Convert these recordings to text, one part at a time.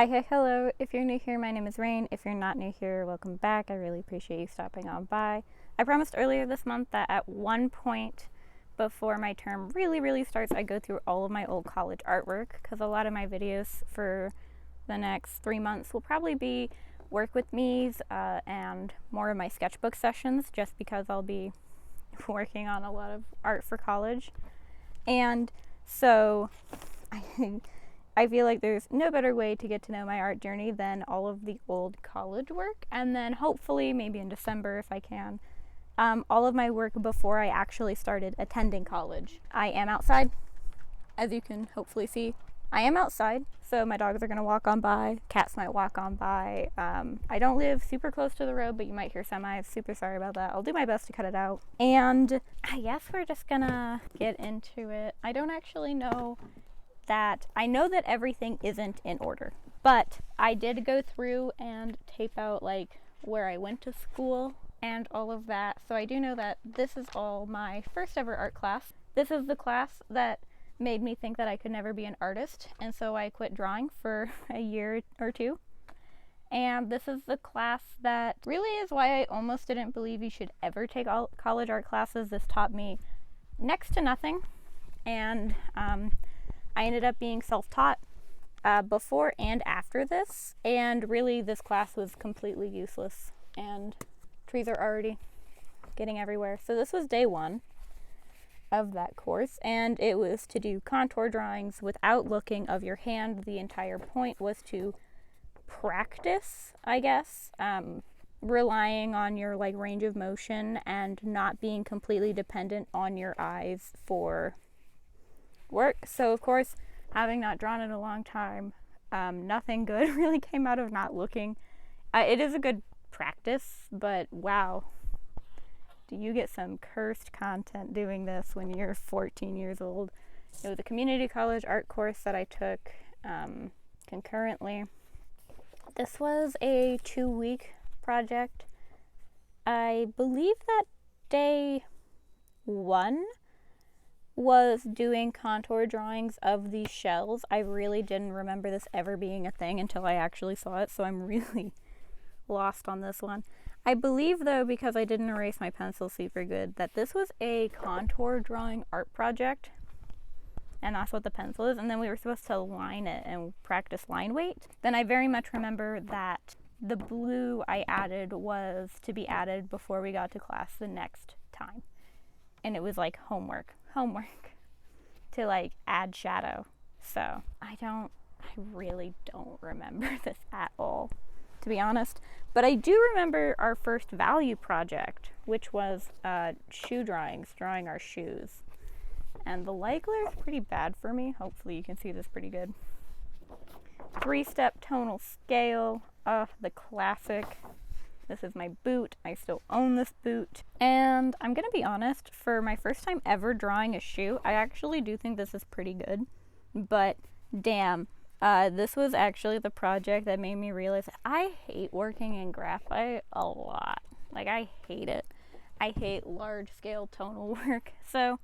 Hi, hello. If you're new here, my name is Rain. If you're not new here, welcome back. I really appreciate you stopping on by. I promised earlier this month that at one point before my term really starts, I go through all of my old college artwork, because a lot of my videos for the next 3 months will probably be work with me's and more of my sketchbook sessions, just because I'll be working on a lot of art for college. And so I feel like there's no better way to get to know my art journey than all of the old college work, and then hopefully maybe in December if I can, all of my work before I actually started attending college. I am outside, as you can hopefully see. I am outside, so my dogs are going to walk on by, cats might walk on by. I don't live super close to the road, but you might hear semis. Super sorry about that. I'll do my best to cut it out. And I guess we're just gonna get into it. I don't actually know that I know that everything isn't in order, but I did go through and tape out like where I went to school and all of that. So I do know that this is all my first ever art class. This is the class that made me think that I could never be an artist, and so I quit drawing for a year or two. And this is the class that really is why I almost didn't believe you should ever take all college art classes. This taught me next to nothing, and I ended up being self-taught before and after this, and really this class was completely useless, and trees are already getting everywhere. So this was day one of that course, and it was to do contour drawings without looking of your hand. The entire point was to practice, I guess, relying on your like range of motion and not being completely dependent on your eyes for work. So of course, having not drawn in a long time, nothing good really came out of not looking. It is a good practice, but wow, do you get some cursed content doing this when you're 14 years old. It was a community college art course that I took concurrently. This was a 2-week project. I believe that day one was doing contour drawings of these shells. I really didn't remember this ever being a thing until I actually saw it, so I'm really lost on this one. I believe, though, because I didn't erase my pencil super good, that this was a contour drawing art project, and that's what the pencil is, and then we were supposed to line it and practice line weight. Then I very much remember that the blue I added was to be added before we got to class the next time, and it was like homework to like add shadow. So I really don't remember this at all, to be honest. But I do remember our first value project, which was shoe drawings, drawing our shoes. And the light glare is pretty bad for me. Hopefully you can see this pretty good. 3-step tonal scale, the classic. This is my boot. I still own this boot. And I'm gonna be honest, for my first time ever drawing a shoe, I actually do think this is pretty good. But damn, this was actually the project that made me realize I hate working in graphite a lot. Like, I hate it. I hate large scale tonal work. So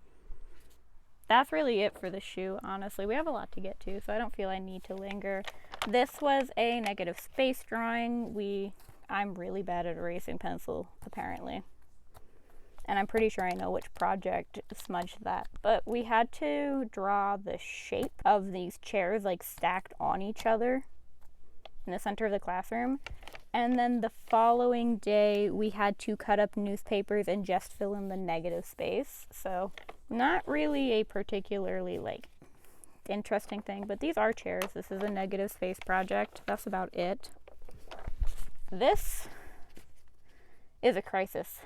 that's really it for the shoe, honestly. We have a lot to get to, so I don't feel I need to linger. This was a negative space drawing. I'm really bad at erasing pencil, apparently. And I'm pretty sure I know which project smudged that. But we had to draw the shape of these chairs like stacked on each other in the center of the classroom. And then the following day we had to cut up newspapers and just fill in the negative space. So not really a particularly like interesting thing, but these are chairs. This is a negative space project. That's about it. This is a crisis.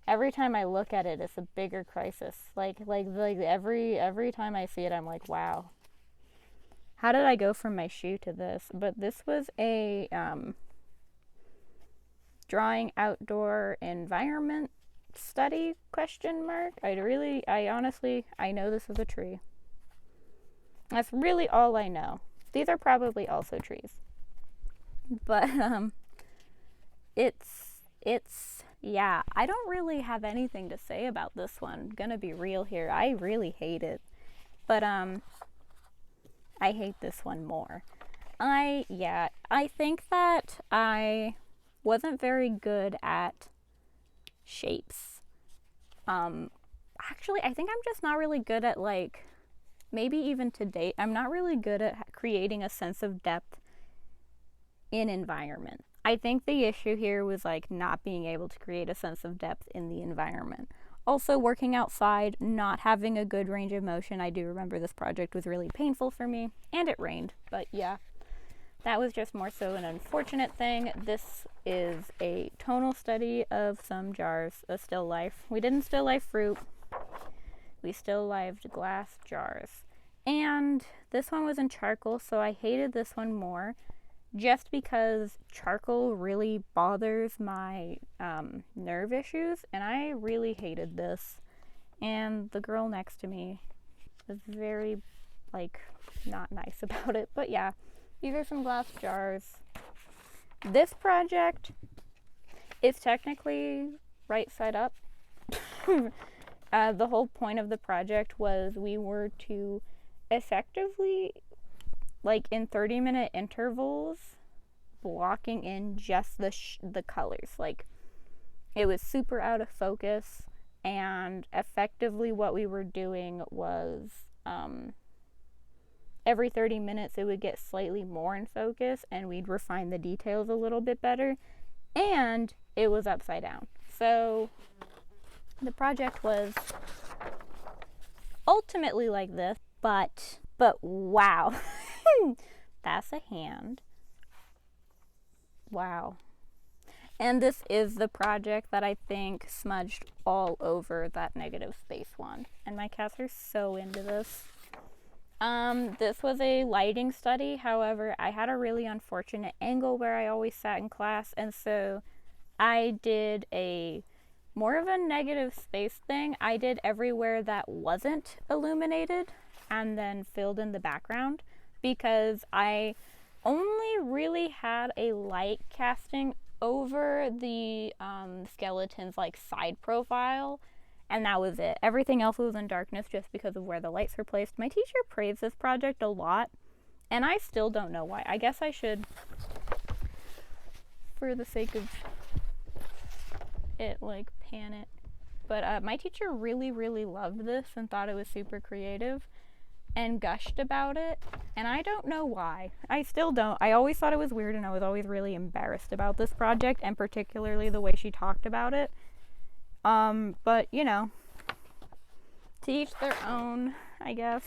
Every time I look at it, it's a bigger crisis. Like every time I see it, I'm like, wow. How did I go from my shoe to this? But this was a drawing outdoor environment study ? I honestly know this is a tree. That's really all I know. These are probably also trees. But yeah, I don't really have anything to say about this one. Gonna be real here. I really hate it. But I hate this one more. I think that I wasn't very good at shapes. Actually, I think I'm just not really good at, like, maybe even to date, I'm not really good at creating a sense of depth in environment. I think the issue here was, like, not being able to create a sense of depth in the environment. Also, working outside, not having a good range of motion. I do remember this project was really painful for me, and it rained, but yeah. That was just more so an unfortunate thing. This is a tonal study of some jars, a still life. We didn't still life fruit. We still lifed glass jars. And this one was in charcoal, so I hated this one more just because charcoal really bothers my nerve issues, and I really hated this. And the girl next to me was very, like, not nice about it. But yeah, these are some glass jars. This project is technically right side up. The whole point of the project was we were to effectively, like, in 30-minute intervals, blocking in just the colors. Like, it was super out of focus, and effectively what we were doing was every 30 minutes it would get slightly more in focus, and we'd refine the details a little bit better, and it was upside down. So the project was ultimately like this, but wow. That's a hand. Wow. And this is the project that I think smudged all over that negative space one. And my cats are so into this. This was a lighting study. However, I had a really unfortunate angle where I always sat in class, and so I did a more of a negative space thing. I did everywhere that wasn't illuminated and then filled in the background, because I only really had a light casting over the skeleton's, like, side profile, and that was it. Everything else was in darkness just because of where the lights were placed. My teacher praised this project a lot, and I still don't know why. I guess I should, for the sake of it, like, pan it. But my teacher really, really loved this and thought it was super creative and gushed about it, and I don't know why. I still don't. I always thought it was weird, and I was always really embarrassed about this project, and particularly the way she talked about it. But, you know, to each their own, I guess.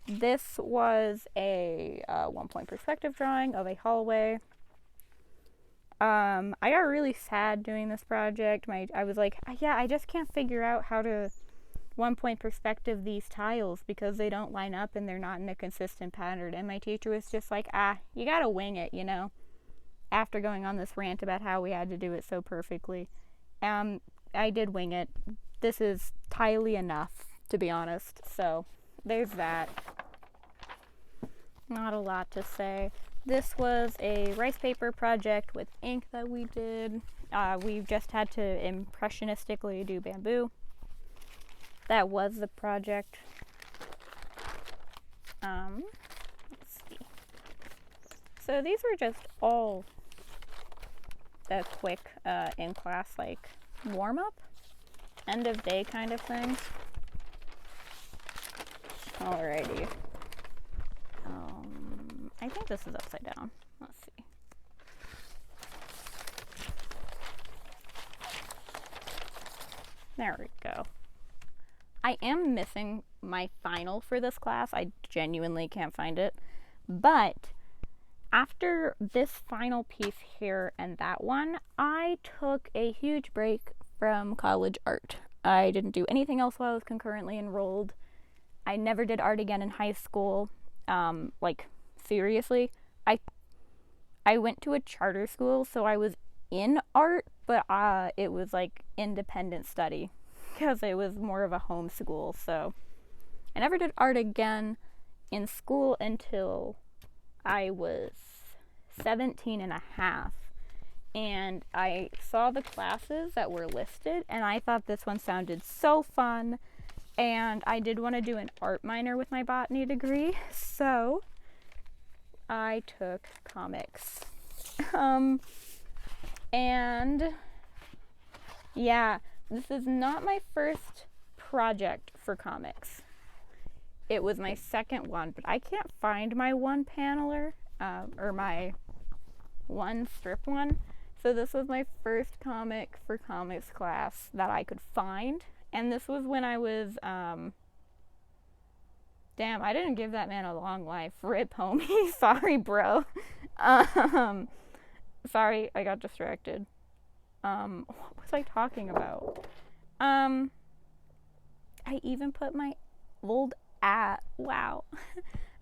This was a 1-point perspective drawing of a hallway. I got really sad doing this project. I was like, yeah, I just can't figure out how to 1-point perspective these tiles because they don't line up and they're not in a consistent pattern. And my teacher was just like, you gotta wing it, you know, after going on this rant about how we had to do it so perfectly. I did wing it. This is tiley enough, to be honest. So there's that. Not a lot to say. This was a rice paper project with ink that we did. We just had to impressionistically do bamboo. That was the project. Let's see. So these were just all the quick in-class, like, warm-up, end of day kind of things. Alrighty. I think this is upside down. Let's see. There we go. I am missing my final for this class. I genuinely can't find it. But after this final piece here and that one, I took a huge break from college art. I didn't do anything else while I was concurrently enrolled. I never did art again in high school. Like, seriously. I went to a charter school, so I was in art, but it was, like, independent study because it was more of a homeschool. So I never did art again in school until I was 17 and a half. And I saw the classes that were listed, and I thought this one sounded so fun. And I did want to do an art minor with my botany degree, so I took comics. And yeah, this is not my first project for comics. It was my second one, but I can't find my one paneler, or my one strip one. So this was my first comic for comics class that I could find. And this was when I was, damn, I didn't give that man a long life. Rip, homie. Sorry, bro. Sorry, I got distracted. What was I talking about? I even put my old wow.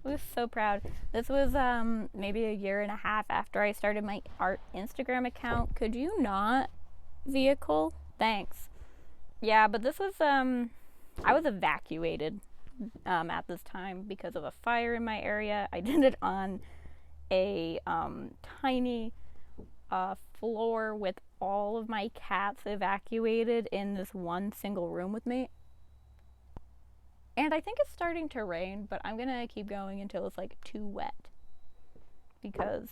I was so proud. This was maybe a year and a half after I started my art Instagram account. Could you not? Vehicle? Thanks. Yeah, but this was I was evacuated at this time because of a fire in my area. I did it on a tiny floor with all of my cats evacuated in this one single room with me. And I think it's starting to rain, but I'm gonna keep going until it's like too wet. Because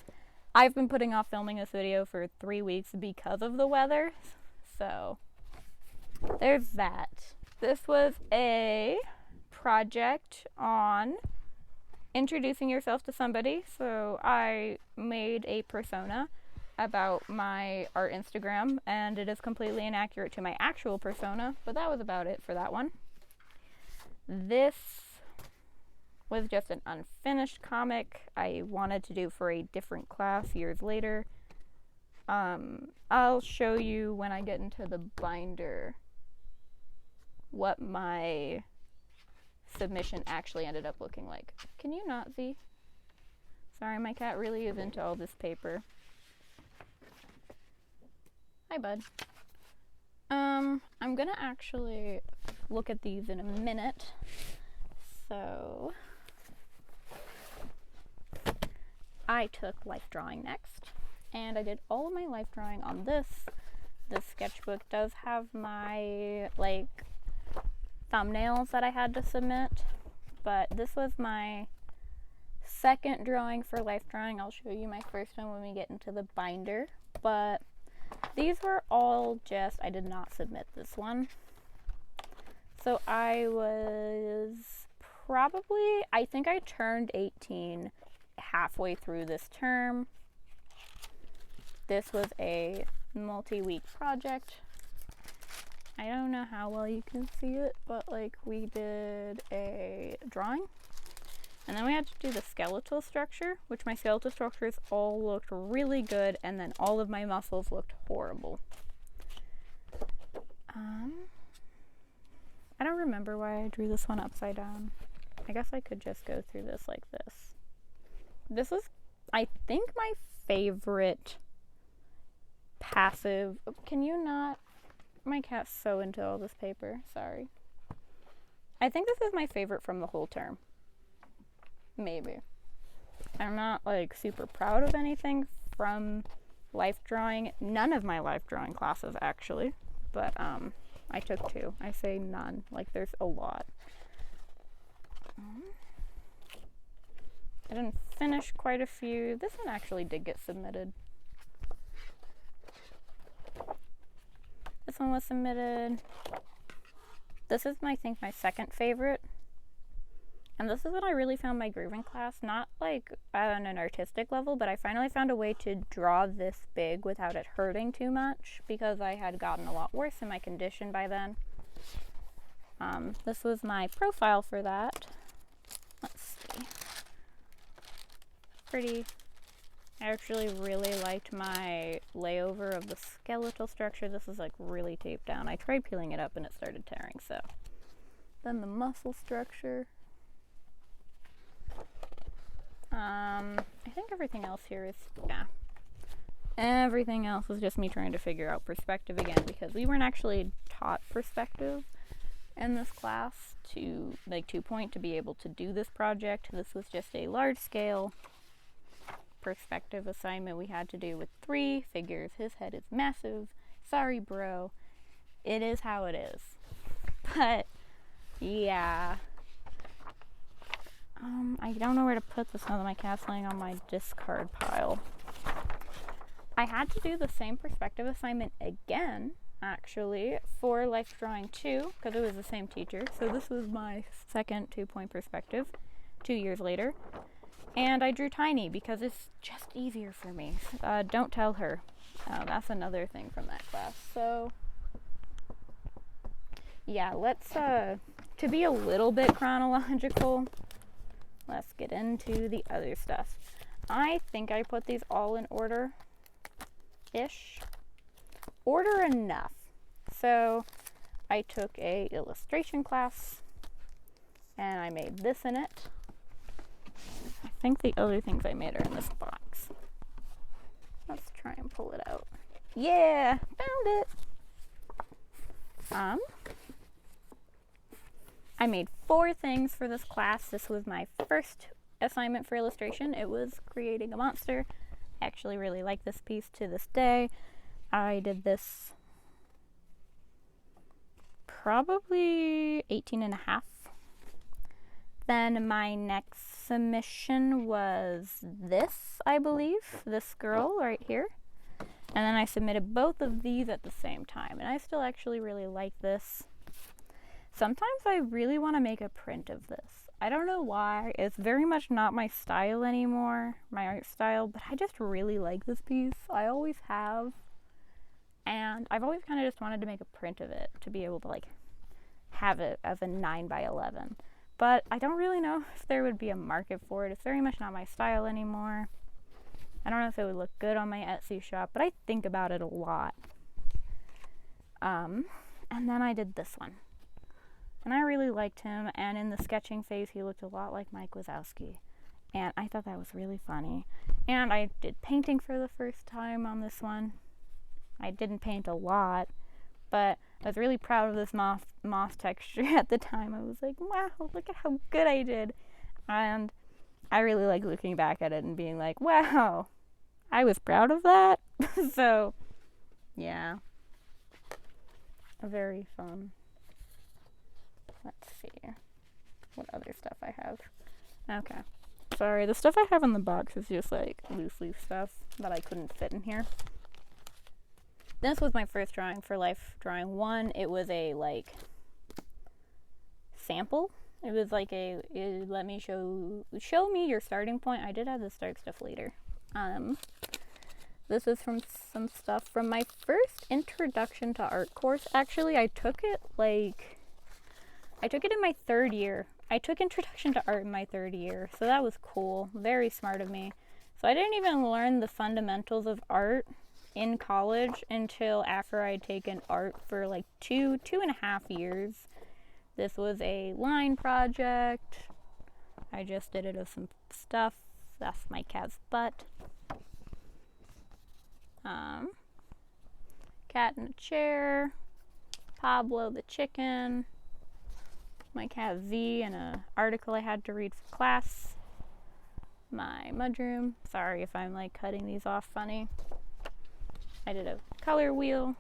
I've been putting off filming this video for 3 weeks because of the weather. So there's that. This was a project on introducing yourself to somebody. So I made a persona about my art Instagram, and it is completely inaccurate to my actual persona, but that was about it for that one. This was just an unfinished comic I wanted to do for a different class years later. I'll show you when I get into the binder what my submission actually ended up looking like. Can you not see? Sorry, my cat really is into all this paper. Hi, bud. I'm gonna actually look at these in a minute. So I took life drawing next, and I did all of my life drawing on this. This sketchbook does have my thumbnails that I had to submit, but this was my second drawing for life drawing. I'll show you my first one when we get into the binder, but these were all just, I did not submit this one. So I was probably, I think I turned 18 halfway through this term. This was a multi-week project. I don't know how well you can see it, but we did a drawing. And then we had to do the skeletal structure, which my skeletal structures all looked really good, and then all of my muscles looked horrible. I don't remember why I drew this one upside down. I guess I could just go through this like this. This was, I think, my favorite passive. Can you not? My cat's so into all this paper. Sorry. I think this is my favorite from the whole term. Maybe. I'm not super proud of anything from life drawing. None of my life drawing classes actually, but I took 2. I say none, there's a lot. I didn't finish quite a few. This one actually did get submitted. This one was submitted. This is I think my second favorite. And this is when I really found my groove in class, not on an artistic level, but I finally found a way to draw this big without it hurting too much, because I had gotten a lot worse in my condition by then. This was my profile for that. Let's see. Pretty. I actually really liked my layover of the skeletal structure. This is really taped down. I tried peeling it up and it started tearing, so. Then the muscle structure. I think everything else here is, yeah. Everything else is just me trying to figure out perspective again, because we weren't actually taught perspective in this class to, 2-point to be able to do this project. This was just a large scale perspective assignment we had to do with 3 figures. His head is massive. Sorry, bro. It is how it is. But, yeah. I don't know where to put this now that my cat's laying on my discard pile. I had to do the same perspective assignment again, actually, for Life Drawing 2, because it was the same teacher. So this was my second 2-point perspective, 2 years later. And I drew tiny because it's just easier for me. Don't tell her. That's another thing from that class. So, yeah, let's, to be a little bit chronological, let's get into the other stuff. I think I put these all in order-ish. Order enough. So, I took a illustration class, and I made this in it. I think the other things I made are in this box. Let's try and pull it out. Yeah, found it. I made 4 things for this class. This was my first assignment for illustration. It was creating a monster. I actually really like this piece to this day. I did this probably 18 and a half. Then my next submission was this, I believe, this girl right here. And then I submitted both of these at the same time. And I still actually really like this. Sometimes I really want to make a print of this. I don't know why. It's very much not my style anymore, my art style, but I just really like this piece. I always have. And I've always kind of just wanted to make a print of it to be able to like have it as a 9x11. But I don't really know if there would be a market for it. It's very much not my style anymore. I don't know if it would look good on my Etsy shop, but I think about it a lot. And then I did this one. And I really liked him, and in the sketching phase, he looked a lot like Mike Wazowski. And I thought that was really funny. And I did painting for the first time on this one. I didn't paint a lot, but I was really proud of this moss texture at the time. I was like, wow, look at how good I did. And I really like looking back at it and being like, wow, I was proud of that. So, yeah. Very fun. Let's see what other stuff I have. Okay. Sorry, the stuff I have in the box is just like loose leaf stuff that I couldn't fit in here. This was my first drawing for Life Drawing 1. It was a like sample. It was like let me show me your starting point. I did have the start stuff later. This is from some stuff from my first introduction to art course. Actually, I took it in my 3rd year. I took Introduction to Art in my 3rd year, so that was cool. Very smart of me. So I didn't even learn the fundamentals of art in college until after I'd taken art for like 2.5 years. This was a line project. I just did it with some stuff. That's my cat's butt. Cat in a chair. Pablo the chicken. My cat Z and an article I had to read for class. My mudroom. Sorry if I'm like cutting these off funny. I did a color wheel.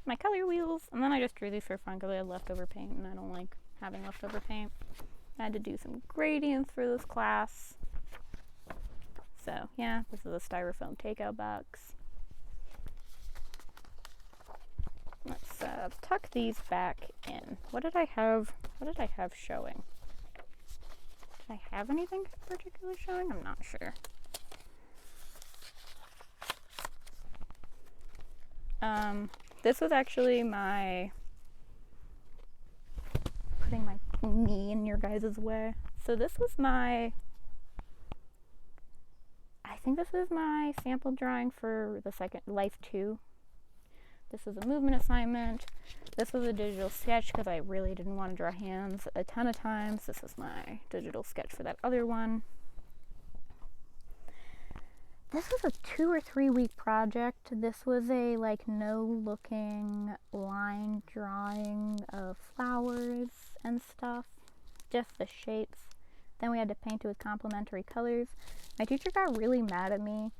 My color wheels. And then I just drew these for fun because I had leftover paint and I don't like having leftover paint. I had to do some gradients for this class. So yeah, this is a styrofoam takeout box. Let's tuck these back in. What did I have showing? Did I have anything particularly showing? I'm not sure. This was actually putting my knee in your guys' way. So this was I think this is my sample drawing for the second Life 2. This was a movement assignment. This was a digital sketch because I really didn't want to draw hands a ton of times. This was my digital sketch for that other one. This was a 2 or 3 week project. This was a like no looking line drawing of flowers and stuff. Just the shapes. Then we had to paint it with complementary colors. My teacher got really mad at me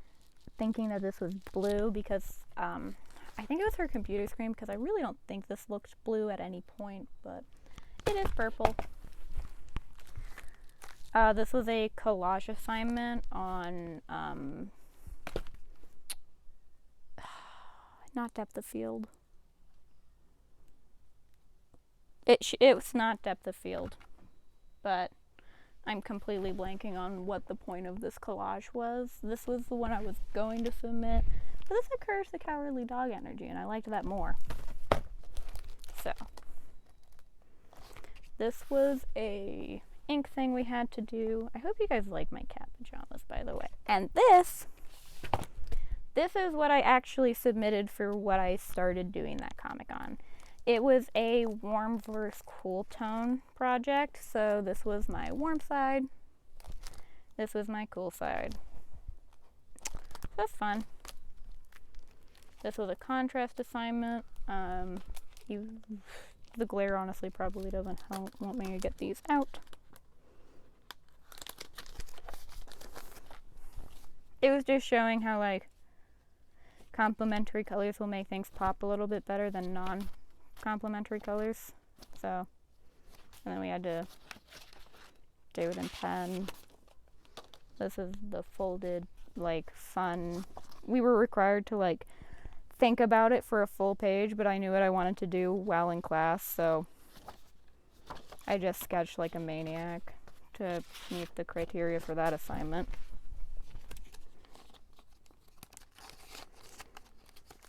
thinking that this was blue because I think it was her computer screen because I really don't think this looked blue at any point, but it is purple. This was a collage assignment on, not depth of field. It was not depth of field, but I'm completely blanking on what the point of this collage was. This was the one I was going to submit, but this occurs the cowardly dog energy, and I liked that more. So, this was a ink thing we had to do. I hope you guys like my cat pajamas, by the way. And this is what I actually submitted for what I started doing that comic on. It was a warm versus cool tone project, so this was my warm side, this was my cool side. That's fun. This was a contrast assignment. The glare honestly probably doesn't want me to get these out. It was just showing how, like, complementary colors will make things pop a little bit better than non-complementary colors. So, and then we had to do it in pen. This is the folded, like, fun. We were required to, like, think about it for a full page, but I knew what I wanted to do while in class, so I just sketched like a maniac to meet the criteria for that assignment.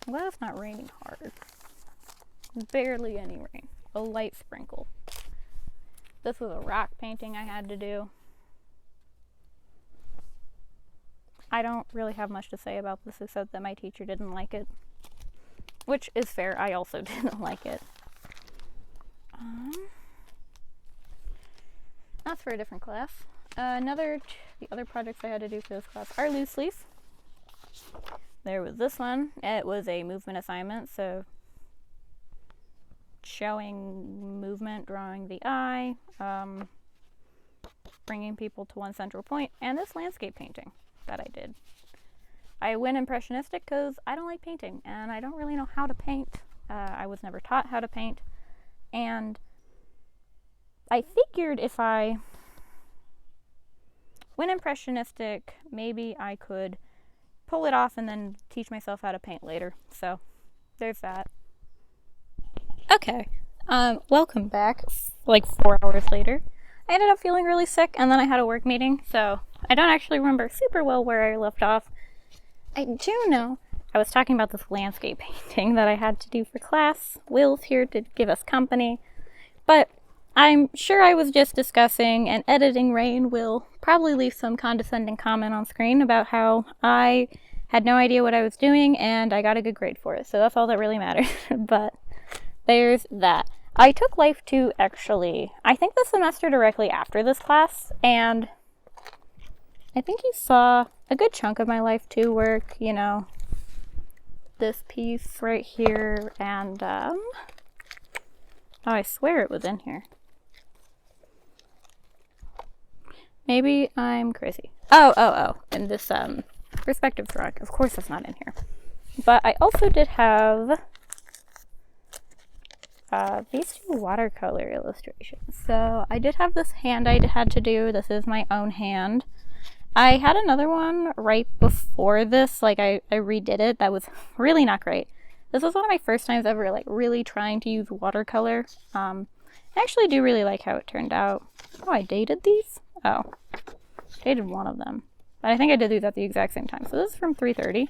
I'm glad it's not raining hard. Barely any rain. A light sprinkle. This was a rock painting I had to do. I don't really have much to say about this except that my teacher didn't like it. Which is fair, I also didn't like it. That's for a different class. The other projects I had to do for this class are loose leaf. There was this one. It was a movement assignment, so showing movement, drawing the eye, bringing people to one central point, and this landscape painting that I did. I went impressionistic because I don't like painting, and I don't really know how to paint. I was never taught how to paint, and I figured if I went impressionistic, maybe I could pull it off and then teach myself how to paint later. So, there's that. Okay, welcome back, like 4 hours later. I ended up feeling really sick, and then I had a work meeting, so I don't actually remember super well where I left off. I do know I was talking about this landscape painting that I had to do for class. Will's here to give us company, but I'm sure I was just discussing, and editing Rain will probably leave some condescending comment on screen about how I had no idea what I was doing and I got a good grade for it, so that's all that really matters. But there's that. I took Life 2 actually, I think the semester directly after this class, and I think you saw a good chunk of my Life 2 work, you know, this piece right here, and, oh, I swear it was in here. Maybe I'm crazy. Oh, and this, perspective drawing, of course that's not in here. But I also did have, these two watercolor illustrations. So, I did have this hand I had to do. This is my own hand. I had another one right before this, like I redid it. That was really not great. This was one of my first times ever, like, really trying to use watercolor. I actually do really like how it turned out. Oh, I dated these? Oh, dated one of them. But I think I did these at the exact same time. So this is from 3:30.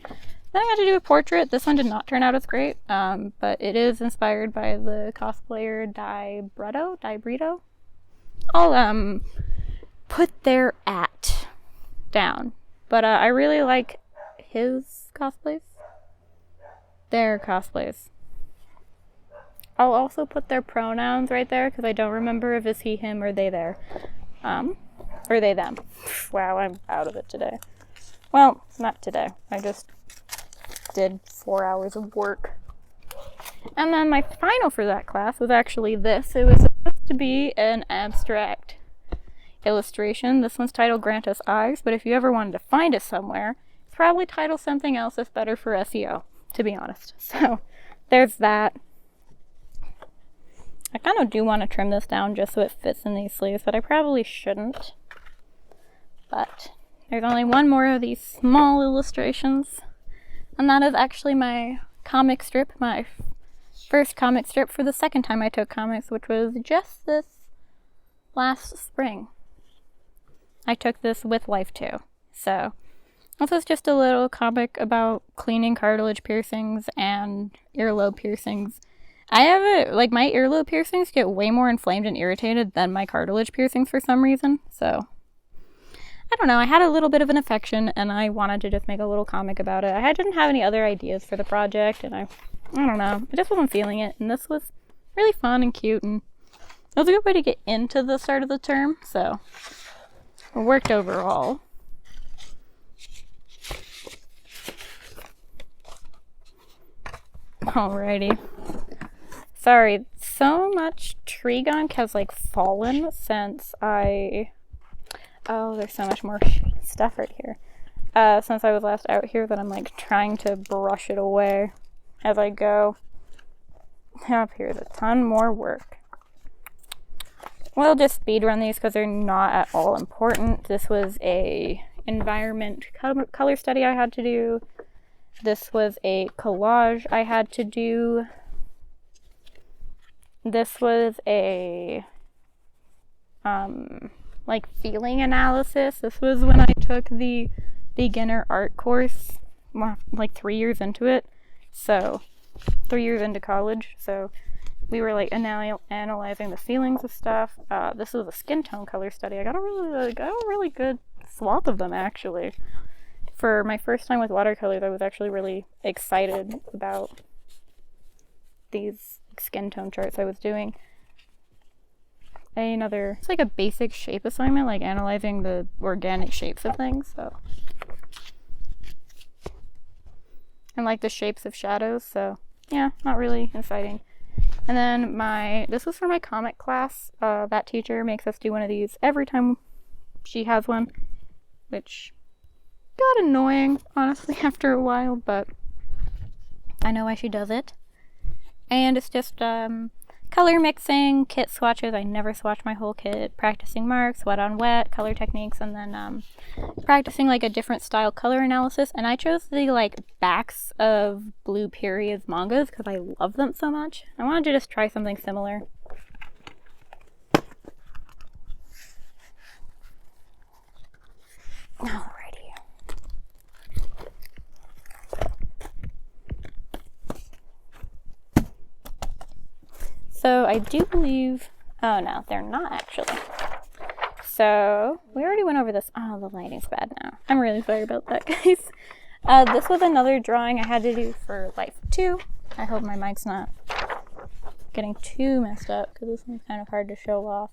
Then I had to do a portrait. This one did not turn out as great, but it is inspired by the cosplayer Brito. I'll, put their @ down. But I really like his cosplays. Their cosplays. I'll also put their pronouns right there because I don't remember if it's he, him, or they, there. Or they, them. Wow, I'm out of it today. Well, not today. I just did 4 hours of work. And then my final for that class was actually this. It was supposed to be an abstract illustration. This one's titled Grant Us Eyes, but if you ever wanted to find it somewhere, it's probably titled something else that's better for SEO, to be honest. So, there's that. I kind of do want to trim this down just so it fits in these sleeves, but I probably shouldn't. But there's only one more of these small illustrations, and that is actually my comic strip, my first comic strip for the second time I took comics, which was just this last spring. I took this with Life 2. So this is just a little comic about cleaning cartilage piercings and earlobe piercings. I have it, like, my earlobe piercings get way more inflamed and irritated than my cartilage piercings for some reason, so I don't know, I had a little bit of an affection and I wanted to just make a little comic about it. I didn't have any other ideas for the project, and I don't know, I just wasn't feeling it, and this was really fun and cute, and it was a good way to get into the start of the term, so it worked overall. Alrighty. Sorry, so much tree gunk has like fallen since I... Oh, there's so much more stuff right here. Since I was last out here that I'm like trying to brush it away as I go. Up here's a ton more work. We'll just speed run these because they're not at all important. This was a environment color study I had to do. This was a collage I had to do. This was a like feeling analysis. This was when I took the beginner art course, like 3 years into it. So 3 years into college. So we were like analyzing the feelings of stuff. This was a skin tone color study. I got a really good swath of them actually. For my first time with watercolors, I was actually really excited about these skin tone charts I was doing. It's like a basic shape assignment, like analyzing the organic shapes of things, so. And like the shapes of shadows, so yeah, not really exciting. And then this was for my comic class. That teacher makes us do one of these every time she has one, which got annoying, honestly, after a while, but I know why she does it. And it's just color mixing, kit swatches. I never swatch my whole kit. Practicing marks, wet on wet, color techniques, and then practicing like a different style color analysis. And I chose the like backs of Blue Period's mangas because I love them so much. I wanted to just try something similar. Alrighty. So I do believe, oh no, they're not actually. So we already went over this. Oh, the lighting's bad now. I'm really sorry about that, guys. This was another drawing I had to do for Life 2. I hope my mic's not getting too messed up because this one's kind of hard to show off.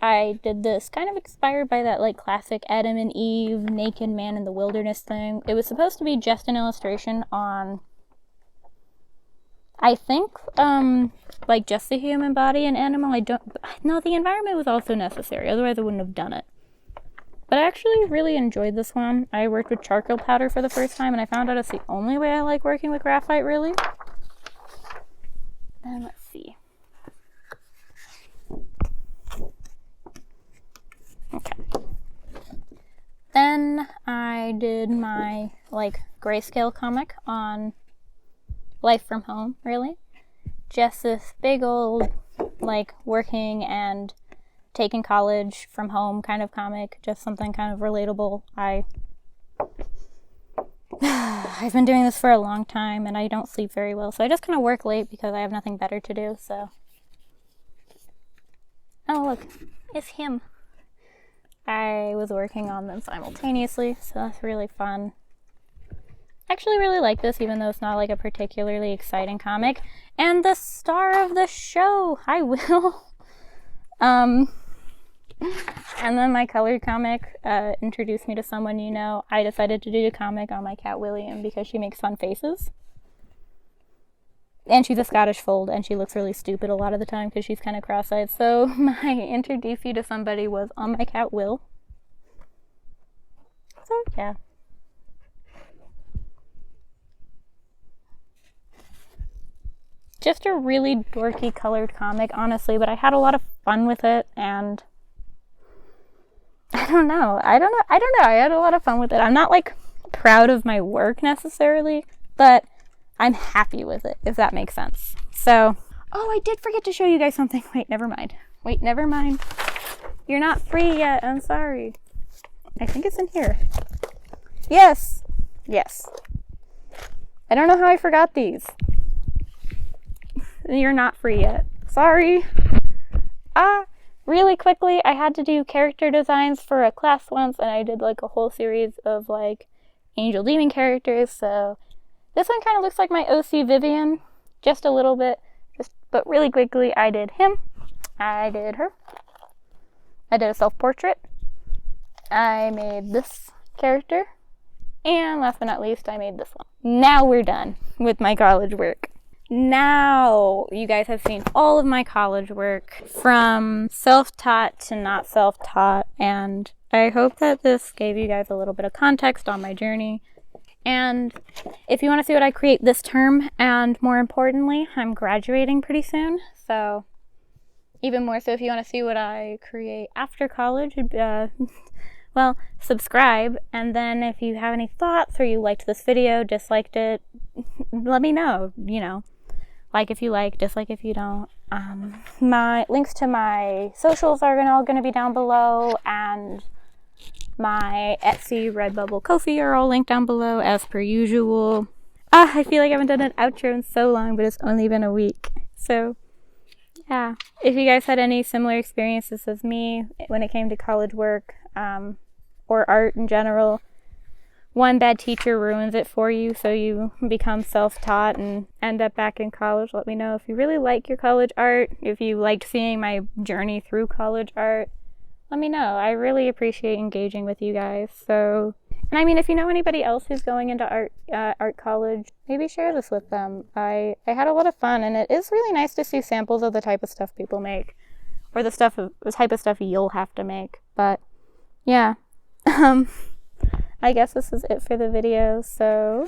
I did this kind of inspired by that like classic Adam and Eve, naked man in the wilderness thing. It was supposed to be just an illustration on, I think, like just the human body and animal. No, the environment was also necessary, otherwise I wouldn't have done it. But I actually really enjoyed this one. I worked with charcoal powder for the first time, and I found out it's the only way I like working with graphite, really. And let's see. Okay. Then I did my, like, grayscale comic on Life from Home, really. Just this big old, like, working and taking college from home kind of comic. Just something kind of relatable. I've been doing this for a long time, and I don't sleep very well, so I just kind of work late because I have nothing better to do, so. Oh, look. It's him. I was working on them simultaneously, so that's really fun. I actually really like this, even though it's not like a particularly exciting comic. And the star of the show, hi Will. And then my colored comic introduced me to someone you know. I decided to do a comic on my cat William because she makes fun faces. And she's a Scottish fold, and she looks really stupid a lot of the time because she's kind of cross-eyed. So my introduce you to somebody was on my cat Will. So yeah. just a really dorky colored comic, honestly, but I had a lot of fun with it, and I don't know. I had a lot of fun with it. I'm not like proud of my work necessarily, but I'm happy with it, if that makes sense. So, oh, I did forget to show you guys something. Wait, never mind. You're not free yet. I'm sorry. I think it's in here. Yes. I don't know how I forgot these. You're not free yet. Sorry. Really quickly, I had to do character designs for a class once, and I did like a whole series of like angel demon characters. So this one kind of looks like my OC Vivian, just a little bit. But really quickly, I did him. I did her. I did a self-portrait. I made this character. And last but not least, I made this one. Now we're done with my college work. Now you guys have seen all of my college work, from self-taught to not self-taught, and I hope that this gave you guys a little bit of context on my journey. And if you want to see what I create this term, and more importantly, I'm graduating pretty soon, so even more so if you want to see what I create after college, well, subscribe. And then if you have any thoughts, or you liked this video, disliked it, let me know, like if you like, dislike if you don't. My links to my socials are all going to be down below, and my Etsy, Redbubble, Ko-fi are all linked down below as per usual. I feel like I haven't done an outro in so long, but it's only been a week. So yeah, if you guys had any similar experiences as me when it came to college work, or art in general, one bad teacher ruins it for you, so you become self-taught and end up back in college. Let me know if you really like your college art, if you liked seeing my journey through college art. Let me know. I really appreciate engaging with you guys. So, and I mean, if you know anybody else who's going into art college, maybe share this with them. I had a lot of fun, and it is really nice to see samples of the type of stuff people make, or the type of stuff you'll have to make. But yeah, I guess this is it for the video. So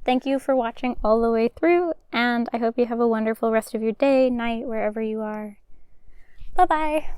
thank you for watching all the way through, and I hope you have a wonderful rest of your day, night, wherever you are. Bye-bye.